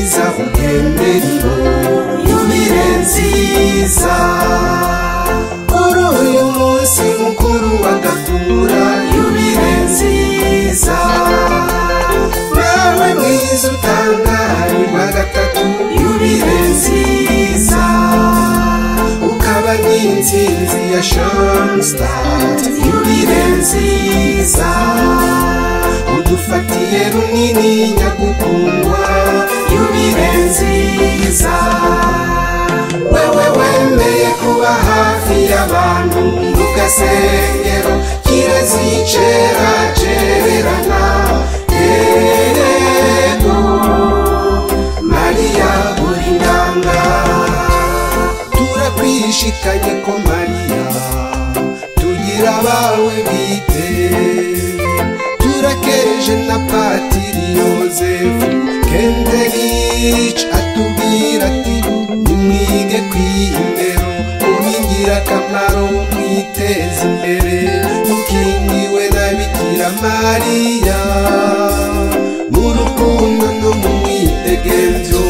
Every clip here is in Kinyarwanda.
nziza ugeneriho yubire nziza kuri uyu munsi mukuru w'agatura yubire nziza nawe mwiza utangari wa gatatu yubire nziza ukaba n'intsinzi ya Shanstart yubire nziza udufatiye runini nyagukundwa yubire nziza wewe wemeye kuba hafi y'abantu mu gasengero kirezicera cererana yego Mariya uri ndanga turakwishikanye ko Mariya tugira abawe bite turakeje na Patiri Yozefu Kenderich atubwira ati nimwige kw'imbero ubingira akamaro mwiteza imbere mukingiwe na Bikira Mariya mu rukundo no mu mwidegemvyo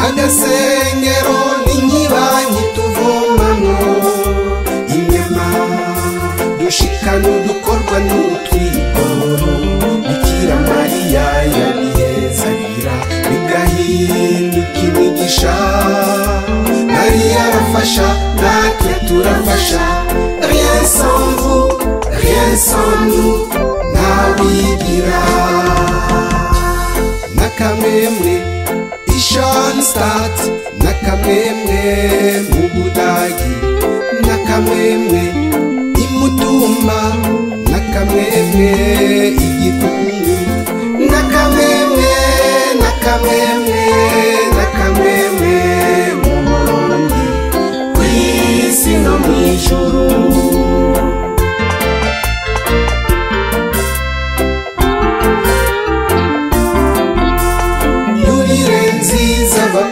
agasengero n'inyibanyi tuvomano inyama dushikana udukorwa n'utwigoro Bikira Mariya yabihezagira bigahinduka imigisha Mariya arafasha natwe turafasha rien sans vous rien sans nous ntawigira nakamwemwe Shanstart nakamwemwe mu Budagi nakamwemwe imutumba nakamwemwe igikungu nakamwemwe nakamwemwe nakamwemwe mu Burundi kw'isi no mw'ijuru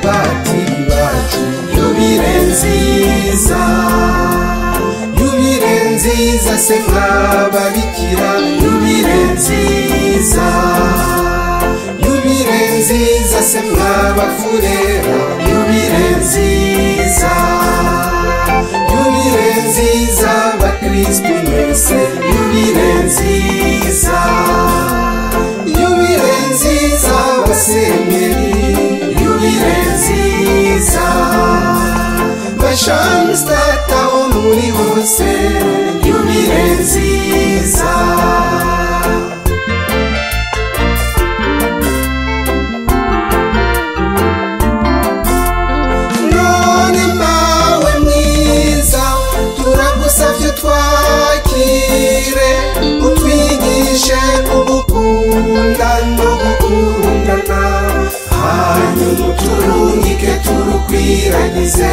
Patiri bacu yubire nziza yubire nziza se mwababikira yubire nziza yubire nziza se mwabafurera yubire nziza yubire nziza bakristu mwese yubire nziza yubire nziza basenyeri yubire nziza Shanstart aho muri hose yubire nziza none mawe mwiza turagusavye twakire utwigishe kugukunda no gukundana hanyuma turungike turukwiragize